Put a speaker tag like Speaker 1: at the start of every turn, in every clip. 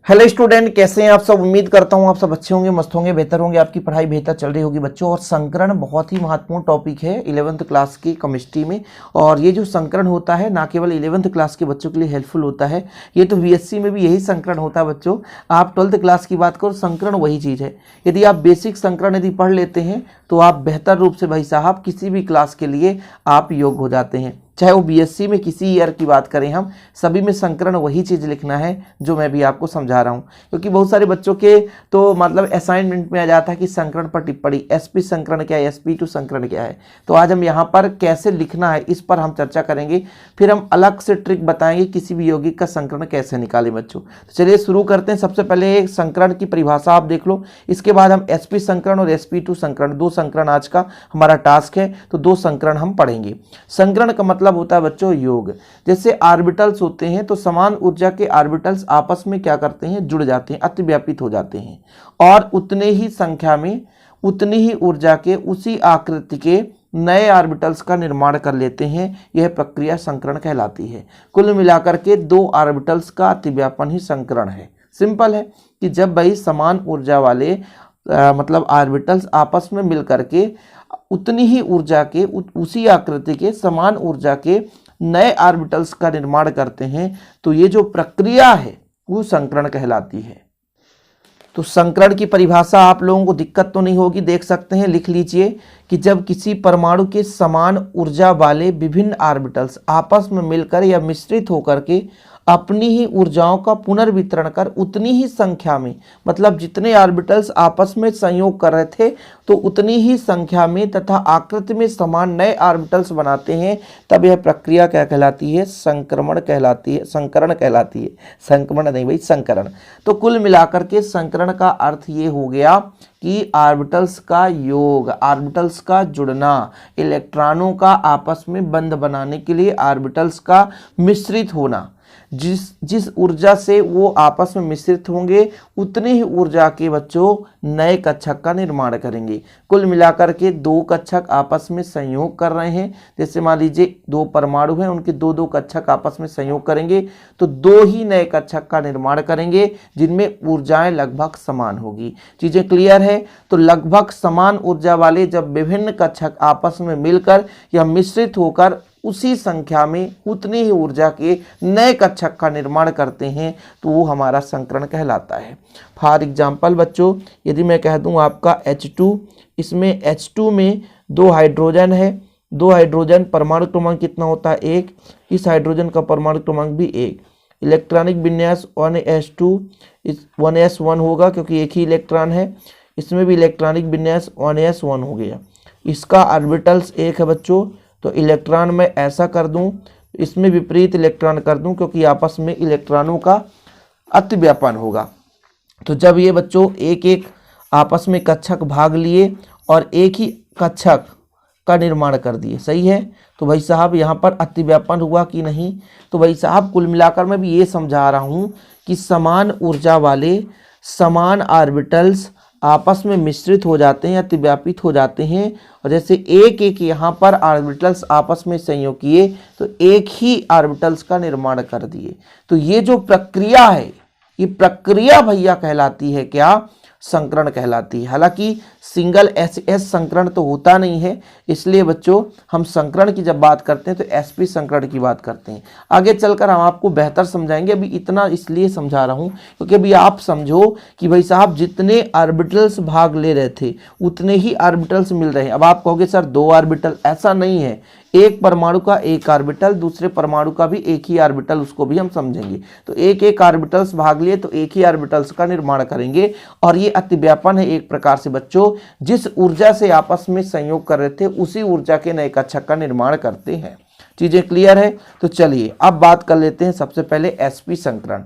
Speaker 1: Hello student, कैसे हैं आप सब। उम्मीद करता हूं आप सब अच्छे होंगे, मस्त होंगे, बेहतर होंगे, आपकी पढ़ाई बेहतर चल रही होगी बच्चों। और संकरण बहुत ही महत्वपूर्ण टॉपिक है 11th क्लास की केमिस्ट्री में। और ये जो संकरण होता है ना केवल 11th क्लास के बच्चों के लिए हेल्पफुल होता है, ये तो बीएससी में भी यही संकरण होता है बच्चों। आप 12th क्लास की बात करो, संकरण वही चीज़ है। यदि आप बेसिक संकरण यदि पढ़ लेते हैं तो आप बेहतर रूप से भाई साहब किसी भी क्लास के लिए आप योग्य हो जाते हैं। चाहे वो बीएससी में किसी ईयर की बात करें, हम सभी में संकरण वही चीज़ लिखना है जो मैं भी आपको समझा रहा हूँ। क्योंकि बहुत सारे बच्चों के तो मतलब असाइनमेंट में आ जाता है कि संकरण पर टिप्पणी, एसपी संकरण क्या है, sp2 संकरण क्या है। तो आज हम यहाँ पर कैसे लिखना है इस पर हम चर्चा करेंगे। फिर हम अलग से ट्रिक बताएंगे किसी भी यौगिक का संकरण कैसे निकालें बच्चों। तो चलिए शुरू करते हैं। सबसे पहले संकरण की परिभाषा आप देख लो, इसके बाद हम sp संकरण और sp2 संकरण, दो संकरण आज का हमारा टास्क है, तो दो संकरण हम पढ़ेंगे। संकरण का मतलब होता है बच्चों योग। जैसे ऑर्बिटल्स होते हैं तो समान ऊर्जा के ऑर्बिटल्स आपस में क्या करते हैं, जुड़ जाते हैं, अतिव्यापित हो जाते हैं और उतने ही संख्या में उतनी ही ऊर्जा के उसी आकृति के नए ऑर्बिटल्स का निर्माण कर लेते हैं। यह प्रक्रिया संकरण कहलाती है। कुल मिलाकर के दो ऑर्बिटल्स का अतिव्यापन ही संकरण है। सिंपल है कि जब भाई समान ऊर्जा वाले मतलब ऑर्बिटल्स आपस में मिलकर के उतनी ही ऊर्जा के उसी आकृति के समान ऊर्जा के नए ऑर्बिटल्स का निर्माण करते हैं, तो ये जो प्रक्रिया है वो संकरण कहलाती है। तो संकरण की परिभाषा आप लोगों को दिक्कत तो नहीं होगी, देख सकते हैं, लिख लीजिए कि जब किसी परमाणु के समान ऊर्जा वाले विभिन्न ऑर्बिटल्स आपस में मिलकर या मिश्रित होकर के अपनी ही ऊर्जाओं का पुनर्वितरण कर उतनी ही संख्या में, मतलब जितने ऑर्बिटल्स आपस में संयोग कर रहे थे तो उतनी ही संख्या में तथा आकृति में समान नए ऑर्बिटल्स बनाते हैं, तब यह प्रक्रिया क्या कहलाती है, संक्रमण कहलाती है, संकरण कहलाती है। संक्रमण नहीं भाई, संकरण। तो कुल मिलाकर के संकरण का अर्थ ये हो गया कि ऑर्बिटल्स का योग, ऑर्बिटल्स का जुड़ना, इलेक्ट्रॉनों का आपस में बंध बनाने के लिए ऑर्बिटल्स का मिश्रित होना। जिस ऊर्जा से वो आपस में मिश्रित होंगे उतनी ही ऊर्जा के बच्चों नए कक्षक का निर्माण करेंगे। कुल मिलाकर के दो कक्षक आपस में संयोग कर रहे हैं। जैसे मान लीजिए दो परमाणु हैं, उनके दो दो कक्षक आपस में संयोग करेंगे तो दो ही नए कक्षक का निर्माण करेंगे जिनमें ऊर्जाएं लगभग समान होगी। चीजें क्लियर है। तो लगभग समान ऊर्जा वाले जब विभिन्न कक्षक आपस में मिलकर या मिश्रित होकर उसी संख्या में उतनी ही ऊर्जा के नए कक्षक का निर्माण करते हैं तो वो हमारा संकरण कहलाता है। फॉर एग्जाम्पल बच्चों, यदि मैं कह दूं आपका H2, इसमें H2 में दो हाइड्रोजन है, दो हाइड्रोजन, परमाणु क्रमांक कितना होता है, एक। इस हाइड्रोजन का परमाणु क्रमांक भी एक। इलेक्ट्रॉनिक विन्यास 1s2 1s1 होगा क्योंकि एक ही इलेक्ट्रॉन है। इसमें भी इलेक्ट्रॉनिक विन्यास 1s1 हो गया। इसका ऑर्बिटल्स एक है बच्चों, तो इलेक्ट्रॉन में ऐसा कर दूं, इसमें विपरीत इलेक्ट्रॉन कर दूं क्योंकि आपस में इलेक्ट्रॉनों का अतिव्यापन होगा। तो जब ये बच्चों एक एक आपस में कक्षक भाग लिए और एक ही कक्षक का निर्माण कर दिए, सही है। तो भाई साहब यहाँ पर अतिव्यापन हुआ कि नहीं। तो भाई साहब कुल मिलाकर मैं भी ये समझा रहा हूँ कि समान ऊर्जा वाले समान ऑर्बिटल्स आपस में मिश्रित हो जाते हैं, अतिव्यापित हो जाते हैं। और जैसे एक एक यहाँ पर ऑर्बिटल्स आपस में संयोग किए तो एक ही ऑर्बिटल्स का निर्माण कर दिए। तो ये जो प्रक्रिया है, ये प्रक्रिया भैया कहलाती है क्या, संकरण कहलाती है। हालांकि सिंगल एस संकरण तो होता नहीं है, इसलिए बच्चों हम संकरण की जब बात करते हैं तो sp संकरण की बात करते हैं। आगे चलकर हम आपको बेहतर समझाएंगे। अभी इतना इसलिए समझा रहा हूं क्योंकि अभी आप समझो कि भाई साहब जितने ऑर्बिटल्स भाग ले रहे थे उतने ही ऑर्बिटल्स मिल रहे हैं। अब आप कहोगे सर दो ऑर्बिटल, ऐसा नहीं है। एक परमाणु का एक ऑर्बिटल, दूसरे परमाणु का भी एक ही ऑर्बिटल, उसको भी हम समझेंगे। तो एक एक ऑर्बिटल्स भाग लिए तो एक ही ऑर्बिटल्स का निर्माण करेंगे। और ये अतिव्यापन है एक प्रकार से बच्चों, जिस ऊर्जा से आपस में संयोग कर रहे थे उसी ऊर्जा के नए कक्षक का निर्माण करते हैं। चीजें क्लियर है। तो चलिए अब बात कर लेते हैं सबसे पहले sp संकरण।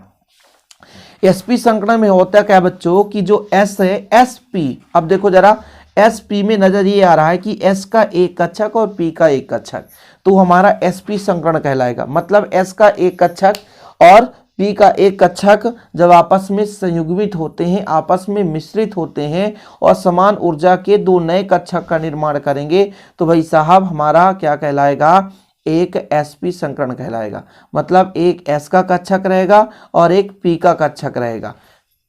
Speaker 1: sp संकरण में होता क्या बच्चों कि जो s है, sp, अब देखो जरा sp में नजर ये आ रहा है कि s का एक कक्षक और p का एक कक्षक, तो हमारा sp संकरण कहलाएगा। मतलब s का एक कक्षक और p का एक कक्षक जब आपस में संयुग्मित होते हैं, आपस में मिश्रित होते हैं और समान ऊर्जा के दो नए कक्षक का निर्माण करेंगे तो भाई साहब हमारा क्या कहलाएगा, एक sp संकरण कहलाएगा। मतलब एक s का कक्षक रहेगा और एक p का कक्षक रहेगा।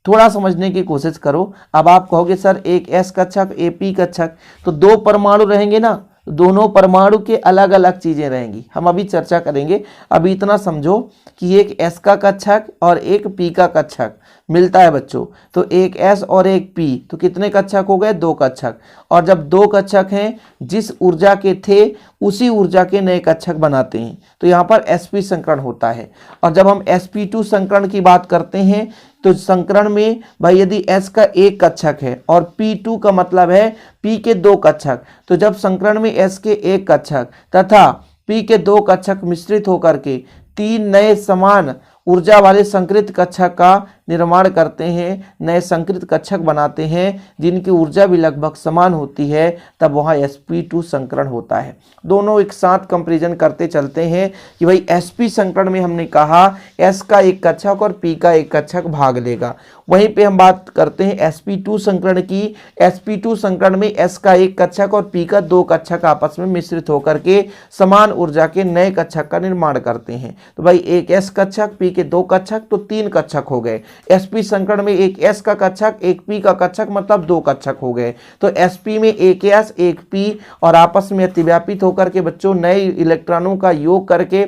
Speaker 1: थोड़ा समझने की कोशिश करो। अब आप कहोगे सर एक s कक्षक एक p कक्षक, तो दो परमाणु रहेंगे ना, दोनों परमाणु के अलग अलग चीजें रहेंगी, हम अभी चर्चा करेंगे। अभी इतना समझो कि एक s का कक्षक और एक p का कक्षक मिलता है बच्चों, तो एक s और एक p, तो कितने कक्षक हो गए? दो कक्षक। और जब दो कक्षक हैं, जिस ऊर्जा के थे उसी ऊर्जा के नए कक्षक बनाते हैं, तो यहाँ पर sp संकरण होता है। और जब हम sp2 संकरण की बात करते हैं, तो संकरण में भाई यदि s का एक कक्षक है और p2 का मतलब है p के दो कक्षक, तो जब संकरण में s के एक कक्षक तथा p के दो कक्षक मिश्रित होकर के तीन नए समान ऊर्जा वाले संकृत कक्षक का निर्माण करते हैं, नए संकृत कक्षक बनाते हैं जिनकी ऊर्जा भी लगभग समान होती है, तब वहाँ sp2 संकरण होता है। दोनों एक साथ कंपैरिजन करते चलते हैं कि भाई sp संकरण में हमने कहा s का एक कक्षक और p का एक कक्षक भाग लेगा। वहीं पे हम बात करते हैं sp2 संकरण की। sp2 संकरण में s का एक कक्षक और p का दो कक्षक आपस में मिश्रित होकर के समान ऊर्जा के नए कक्षक का निर्माण करते हैं। तो भाई एक s कक्षक p के दो कक्षक, तो तीन कक्षक हो गए। sp संकरण में एक s का कक्षक एक p का कक्षक, मतलब दो कक्षक हो गए। तो sp में एक s एक p और आपस में अतिव्यापित होकर के बच्चों नए इलेक्ट्रॉनों का योग करके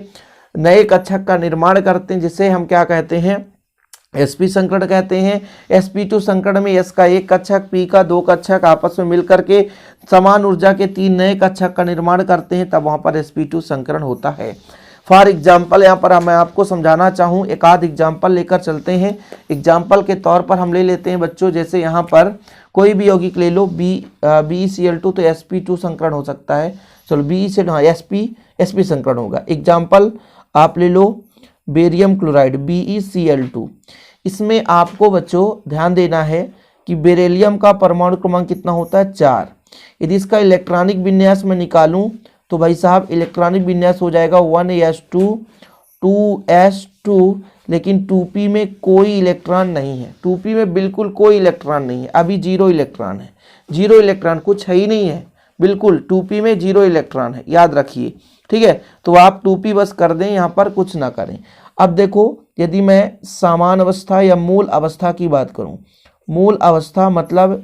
Speaker 1: नए कक्षक का निर्माण करते हैं, जिसे हम क्या कहते हैं? sp संकरण कहते हैं। sp2 संकरण में s का एक कक्षक p का दो कक्षक आपस में मिलकर के समान ऊर्जा के तीन नए कक्षक का निर्माण करते हैं, तब वहां पर sp2 संकरण होता है। फॉर एग्जाम्पल यहाँ पर मैं आपको समझाना चाहूँ, एक आध एग्जाम्पल लेकर चलते हैं। एग्जाम्पल के तौर पर हम ले लेते हैं बच्चों, जैसे यहाँ पर कोई भी यौगिक ले लो, BeCl2, तो sp2 संकरण हो सकता है। चलो बी से हाँ sp संकरण होगा। एग्जाम्पल आप ले लो बेरियम क्लोराइड BeCl2। इसमें आपको बच्चों ध्यान देना है कि बेरिलियम का परमाणु क्रमांक कितना होता है? 4। यदि इसका इलेक्ट्रॉनिक विन्यास में निकालूं तो भाई साहब इलेक्ट्रॉनिक विन्यास हो जाएगा 1s2 2s2, लेकिन 2p में कोई इलेक्ट्रॉन नहीं है। 2p में बिल्कुल कोई इलेक्ट्रॉन नहीं है, अभी जीरो इलेक्ट्रॉन है। जीरो इलेक्ट्रॉन कुछ है ही नहीं है, बिल्कुल 2p में जीरो इलेक्ट्रॉन है, याद रखिए। ठीक है, तो आप 2p बस कर दें, यहाँ पर कुछ ना करें। अब देखो, यदि मैं समान अवस्था या मूल अवस्था की बात करूं, मूल अवस्था मतलब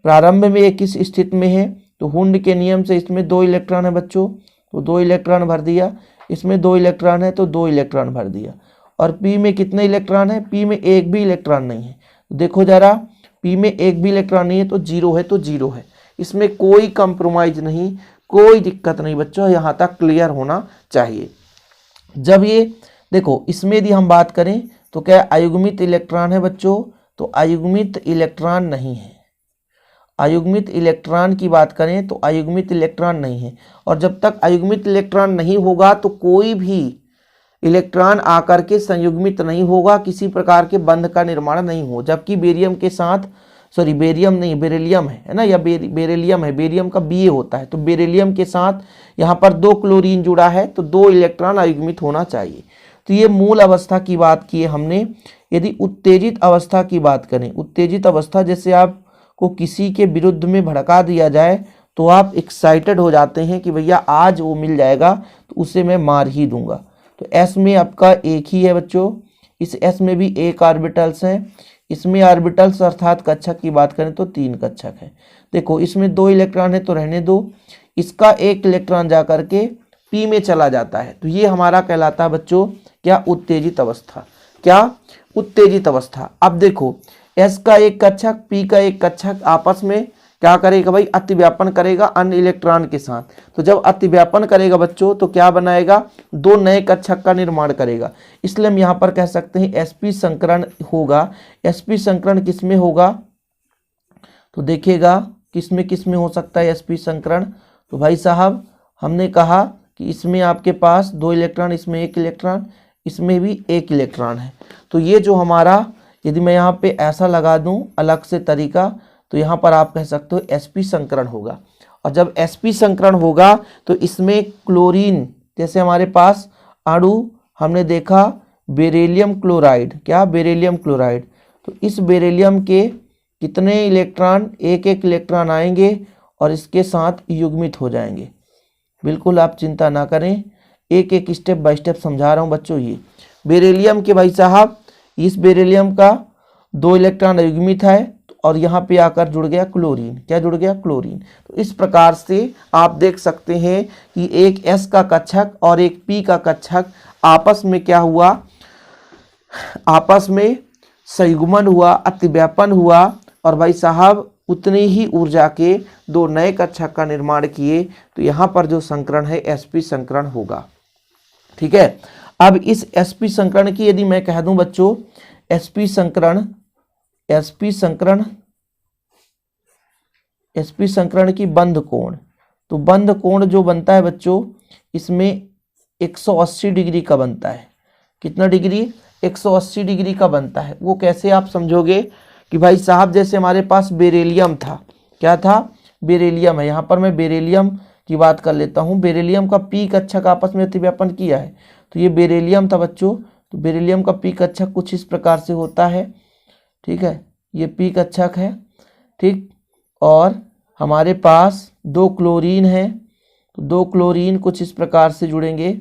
Speaker 1: प्रारंभ में ये किस स्थिति में है, तो हुंड के नियम से इसमें दो इलेक्ट्रॉन है बच्चों, तो दो इलेक्ट्रॉन भर दिया। इसमें दो इलेक्ट्रॉन है तो दो इलेक्ट्रॉन भर दिया। और p में कितने इलेक्ट्रॉन है? p में एक भी इलेक्ट्रॉन नहीं है। देखो जरा, p में एक भी इलेक्ट्रॉन नहीं है तो जीरो है, तो जीरो है। इसमें कोई कंप्रोमाइज नहीं, कोई दिक्कत नहीं बच्चों, यहाँ तक क्लियर होना चाहिए। जब ये देखो, इसमें यदि हम बात करें तो क्या अयुग्मित इलेक्ट्रॉन है बच्चों? तो अयुग्मित इलेक्ट्रॉन नहीं है। अयुग्मित इलेक्ट्रॉन की बात करें तो अयुग्मित इलेक्ट्रॉन नहीं है। और जब तक अयुग्मित इलेक्ट्रॉन नहीं होगा तो कोई भी इलेक्ट्रॉन आकर के संयुग्मित नहीं होगा, किसी प्रकार के बंध का निर्माण नहीं हो। जबकि बेरियम के साथ, सॉरी बेरियम नहीं, बेरिलियम है ना, या बेरिलियम है, बेरियम का Ba होता है, तो बेरिलियम के साथ यहाँ पर दो क्लोरीन जुड़ा है, तो दो इलेक्ट्रॉन अयुग्मित होना चाहिए। तो ये मूल अवस्था की बात की है हमने। यदि उत्तेजित अवस्था की बात करें, उत्तेजित अवस्था जैसे आपको किसी के विरुद्ध में भड़का दिया जाए तो आप एक्साइटेड हो जाते हैं कि भैया आज वो मिल जाएगा तो उसे मैं मार ही दूंगा। तो S में आपका एक ही है बच्चों, इस S में भी एक ऑर्बिटल्स हैं। इसमें ऑर्बिटल्स अर्थात कक्षक की बात करें तो तीन कक्षक है। देखो इसमें दो इलेक्ट्रॉन है तो रहने दो, इसका एक इलेक्ट्रॉन जा करके P में चला जाता है, तो ये हमारा कहलाता है बच्चों क्या? उत्तेजित अवस्था। क्या? उत्तेजित अवस्था। अब देखो S का एक कक्षक P का एक कक्षक आपस में क्या करेगा भाई? अतिव्यापन करेगा अन्य इलेक्ट्रॉन के साथ। तो जब अतिव्यापन करेगा बच्चों तो क्या बनाएगा? दो नए कक्षक का निर्माण करेगा। इसलिए हम यहाँ पर कह सकते हैं sp संकरण होगा। sp संकरण किस में होगा? तो देखिएगा किस में हो सकता है sp संकरण। तो भाई साहब हमने कहा कि इसमें आपके पास दो इलेक्ट्रॉन, इसमें एक इलेक्ट्रॉन, इसमें भी एक इलेक्ट्रॉन है। तो ये जो हमारा, यदि मैं यहाँ पे ऐसा लगा दूं अलग से तरीका, तो यहाँ पर आप कह सकते हो sp संकरण होगा। और जब sp संकरण होगा तो इसमें क्लोरीन, जैसे हमारे पास अणु हमने देखा बेरिलियम क्लोराइड, क्या? बेरिलियम क्लोराइड, तो इस बेरिलियम के कितने इलेक्ट्रॉन? एक एक इलेक्ट्रॉन आएंगे और इसके साथ युग्मित हो जाएंगे। बिल्कुल आप चिंता ना करें, एक एक स्टेप बाय स्टेप समझा रहा हूँ बच्चों। ये बेरिलियम के भाई साहब, इस बेरिलियम का 2 इलेक्ट्रॉन अयुग्मित है और यहाँ पे आकर जुड़ गया क्लोरीन। क्या जुड़ गया? क्लोरीन। तो इस प्रकार से आप देख सकते हैं कि एक S का कक्षक और एक P का कक्षक आपस में क्या हुआ? आपस में संयुग्मन हुआ, अतिव्यापन हुआ और भाई साहब उतनी ही ऊर्जा के 2 नए कक्षक का निर्माण किए। तो यहाँ पर जो संकरण है sp संकरण होगा। ठीक है। अब इस sp संकरण की यदि मैं कह दूं बच्चों, sp संकरण की बंध कोण, तो बंध कोण जो बनता है बच्चों इसमें 180 डिग्री का बनता है। कितना डिग्री? 180 डिग्री का बनता है। वो कैसे आप समझोगे कि भाई साहब जैसे हमारे पास बेरिलियम था, क्या था? बेरिलियम है। यहाँ पर मैं बेरिलियम की बात कर लेता हूँ। बेरिलियम का P कक्षक आपस में अतिव्यापन किया है, तो ये बेरिलियम था बच्चों। तो बेरिलियम का P कक्षक कुछ इस प्रकार से होता है। ठीक है, ये P कक्षक है। ठीक, और हमारे पास 2 क्लोरीन है, तो 2 क्लोरीन कुछ इस प्रकार से जुड़ेंगे,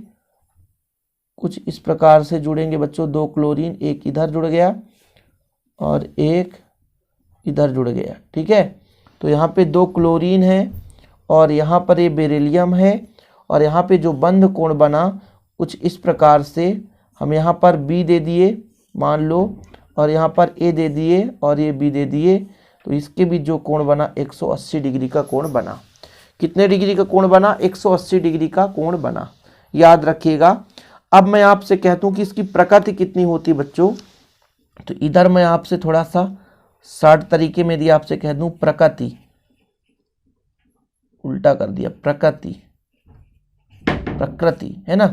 Speaker 1: कुछ इस प्रकार से जुड़ेंगे बच्चों। 2 क्लोरीन, एक इधर जुड़ गया और एक इधर जुड़ गया। ठीक है, तो यहाँ पे 2 क्लोरीन है और यहाँ पर ये बेरिलियम है और यहाँ पे जो बंध कोण बना कुछ इस प्रकार से, हम यहाँ पर B दे दिए मान लो, और यहाँ पर A दे दिए और ये B दे दिए, तो इसके बीच जो कोण बना 180 डिग्री का कोण बना। कितने डिग्री का कोण बना? 180 डिग्री का कोण बना, याद रखिएगा। अब मैं आपसे कहता हूँ कि इसकी प्रकृति कितनी होती है बच्चों, तो इधर मैं आपसे थोड़ा सा शार्ट तरीके में यदि आपसे कह दूं प्रकृति, उल्टा कर दिया, प्रकृति है ना,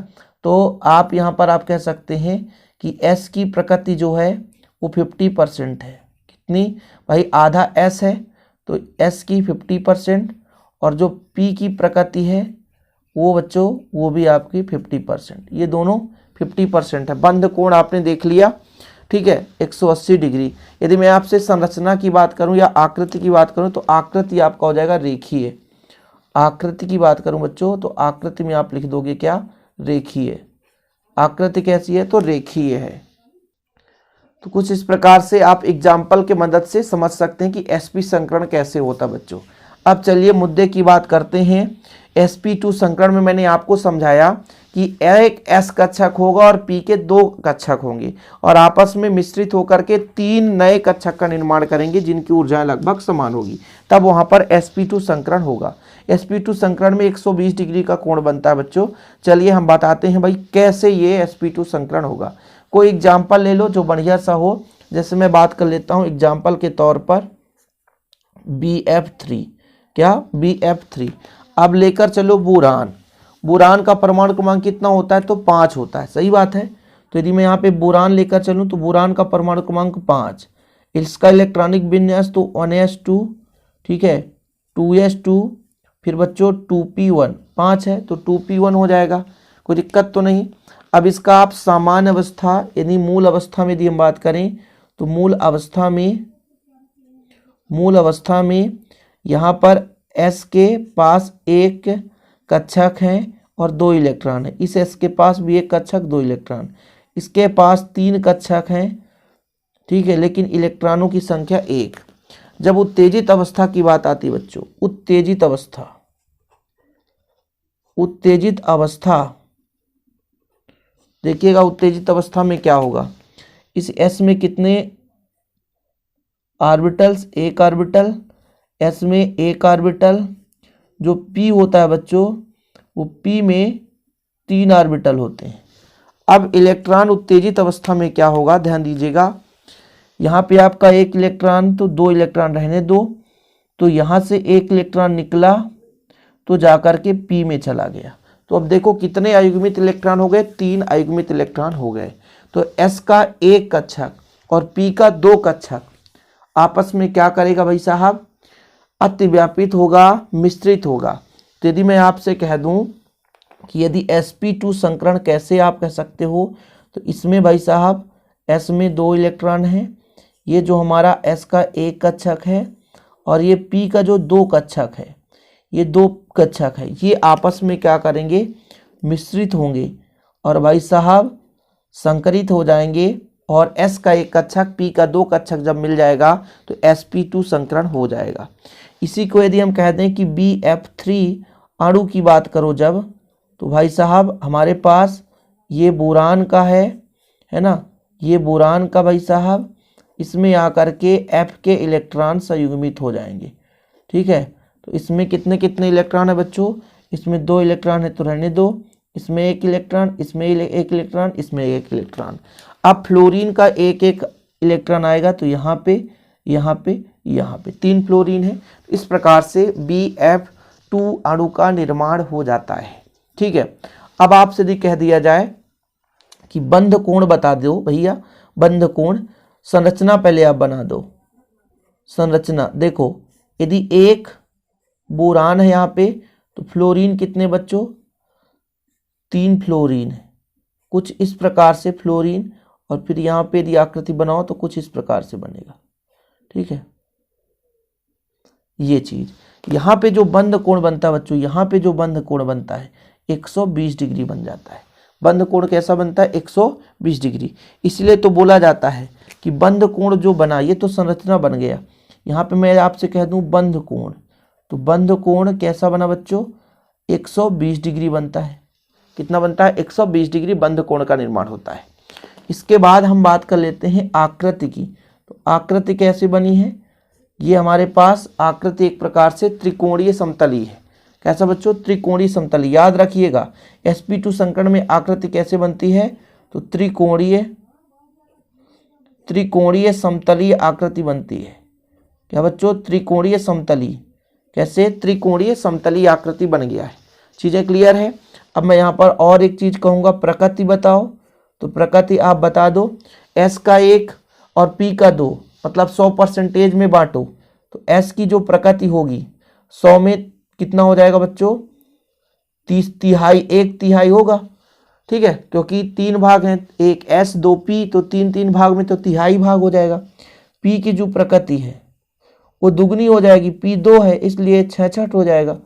Speaker 1: तो आप यहाँ पर आप कह सकते हैं कि S की प्रकृति जो है वो 50% है। कितनी भाई? आधा S है, तो S की 50%, और जो P की प्रकृति है वो बच्चों वो भी आपकी 50%। ये दोनों 50% है। बंध कोण आपने देख लिया। ठीक है, 180 डिग्री। यदि मैं आपसे संरचना की बात करूं या आकृति की बात करूं, तो आकृति आपका हो जाएगा रेखीय। आकृति की बात करूं बच्चों, तो आकृति में आप लिख दोगे क्या? रेखीय। आकृति कैसी है? तो रेखीय है। तो कुछ इस प्रकार से आप एग्जाम्पल के मदद से समझ सकते हैं कि sp संकरण कैसे होता है बच्चों। अब चलिए मुद्दे की बात करते हैं। sp2 संकरण में मैंने आपको समझाया कि एक S कक्षक होगा और P के 2 कक्षक होंगे और आपस में मिश्रित होकर के 3 नए कक्षक का निर्माण करेंगे जिनकी ऊर्जाएं लगभग समान होगी, तब वहां पर sp2 संकरण होगा। sp2 संकरण में 120 डिग्री का कोण बनता है बच्चों। चलिए हम बताते हैं भाई कैसे ये sp2 संकरण होगा। कोई एग्जाम्पल ले लो जो बढ़िया सा हो। जैसे मैं बात कर लेता हूं एग्जाम्पल के तौर पर BF3। क्या? BF3। अब लेकर चलो बोरान। बोरान का परमाणु क्रमांक कितना होता है? तो 5 होता है। सही बात है। तो यदि मैं यहाँ पे बोरान लेकर चलूँ तो बोरान का परमाणु क्रमांक 5, इसका इलेक्ट्रॉनिक विन्यास तो 1s2, ठीक है, 2s2, फिर बच्चों 2p1, 5 है तो 2p1 हो जाएगा, कोई दिक्कत तो नहीं। अब इसका आप सामान्य अवस्था यानी मूल अवस्था में यदि हम बात करें तो मूल अवस्था में यहाँ पर S के पास एक कक्षक है और 2 इलेक्ट्रॉन है। इस S के पास भी एक कक्षक 2 इलेक्ट्रॉन, इसके पास 3 कक्षक हैं। ठीक है, लेकिन इलेक्ट्रॉनों की संख्या 1। जब उत्तेजित अवस्था की बात आती है बच्चों, उत्तेजित अवस्था देखिएगा, उत्तेजित अवस्था में क्या होगा? इस S में कितने ऑर्बिटल्स? एक ऑर्बिटल। S में एक ऑर्बिटल। जो P होता है बच्चों वो P में 3 ऑर्बिटल होते हैं। अब इलेक्ट्रॉन उत्तेजित अवस्था में क्या होगा? ध्यान दीजिएगा, यहाँ पे आपका एक इलेक्ट्रॉन, तो 2 इलेक्ट्रॉन रहने दो, तो यहाँ से एक इलेक्ट्रॉन निकला तो जाकर के P में चला गया। तो अब देखो कितने अयुग्मित इलेक्ट्रॉन हो गए? 3 अयुग्मित इलेक्ट्रॉन हो गए। तो S का एक कक्षक और P का 2 कक्षक आपस में क्या करेगा भाई साहब? अतिव्यापित होगा, मिश्रित होगा। तो यदि मैं आपसे कह दूं कि यदि sp2 संकरण कैसे आप कह सकते हो, तो इसमें भाई साहब S में 2 इलेक्ट्रॉन हैं, ये जो हमारा S का एक कक्षक है और ये P का जो 2 कक्षक है, ये 2 कक्षक है, ये आपस में क्या करेंगे? मिश्रित होंगे और भाई साहब संकरित हो जाएंगे और S का एक कक्षक P का 2 कक्षक जब मिल जाएगा तो sp2 संकरण हो जाएगा। इसी को यदि हम कह दें कि BF3 अणु की बात करो जब, तो भाई साहब हमारे पास ये बोरान का है ना, ये बोरान का भाई साहब, इसमें आकर के F के इलेक्ट्रॉन संयुग्मित हो जाएंगे। ठीक है, तो इसमें कितने कितने इलेक्ट्रॉन है बच्चों, इसमें 2 इलेक्ट्रॉन है तो रहने दो, इसमें 1 इलेक्ट्रॉन, इसमें 1 इलेक्ट्रॉन, इसमें 1 इलेक्ट्रॉन। अब फ्लोरीन का 1 इलेक्ट्रॉन आएगा तो यहाँ पे 3 फ्लोरीन है। इस प्रकार से BF2 अणु का निर्माण हो जाता है। ठीक है, अब आपसे यदि कह दिया जाए कि बंध कोण बता दो भैया, बंध कोण संरचना पहले आप बना दो। संरचना देखो, यदि 1 बोरान है यहाँ पे तो फ्लोरीन कितने बच्चों, 3 फ्लोरीन है, कुछ इस प्रकार से फ्लोरीन, और फिर यहाँ पे यदि आकृति बनाओ तो कुछ इस प्रकार से बनेगा। ठीक है, ये चीज यहाँ पे जो बंध कोण बनता है बच्चों, यहाँ पे जो बंध कोण बनता है 120 डिग्री बन जाता है। बंध कोण कैसा बनता है, 120 डिग्री। इसलिए तो बोला जाता है कि बंध कोण जो बना, ये तो संरचना बन गया। यहाँ पे मैं आपसे कह दूं बंध कोण, तो बंध कोण कैसा बना बच्चों, 120 डिग्री बनता है। कितना बनता है, 120 डिग्री बंध कोण का निर्माण होता है। इसके बाद हम बात कर लेते हैं आकृति की। तो आकृति कैसे बनी है, ये हमारे पास आकृति एक प्रकार से त्रिकोणीय समतली है। कैसा बच्चों, त्रिकोणीय समतली। याद रखिएगा sp2 संकरण में आकृति कैसे बनती है, तो त्रिकोणीय समतलीय आकृति बनती है। क्या बच्चों, त्रिकोणीय समतली। कैसे, त्रिकोणीय समतलीय आकृति बन गया है। चीजें क्लियर है। अब मैं यहाँ पर और एक चीज कहूंगा, प्रकृति बताओ। तो प्रकृति आप बता दो, S का 1 और P का 2, मतलब 100% में बांटो तो S की जो प्रकृति होगी 100 में कितना हो जाएगा बच्चों, 30 तिहाई, 1 तिहाई होगा। ठीक है, क्योंकि 3 भाग हैं, 1 S 2 P, तो 3 भाग में तो तिहाई भाग हो जाएगा। P की जो प्रकृति है वो दुगनी हो जाएगी, P 2 है इसलिए 66 हो जाएगा,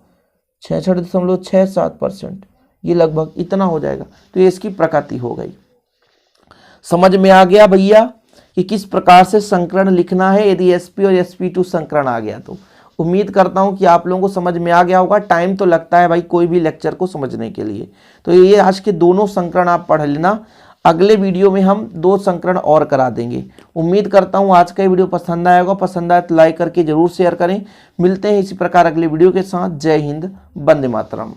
Speaker 1: 66.67%, ये लगभग इतना हो जाएगा। तो ये इसकी प्रकृति हो गई। समझ में आ गया भैया कि किस प्रकार से संकरण लिखना है यदि sp और sp2 संकरण आ गया तो। उम्मीद करता हूं कि आप लोगों को समझ में आ गया होगा। टाइम तो लगता है भाई कोई भी लेक्चर को समझने के लिए। तो ये आज के दोनों संकरण आप पढ़ लेना। अगले वीडियो में हम 2 संकरण और करा देंगे। उम्मीद करता हूं आज का ये वीडियो पसंद आया होगा। पसंद आए तो लाइक करके जरूर शेयर करें। मिलते हैं इसी प्रकार अगले वीडियो के साथ। जय हिंद, वंदे मातरम।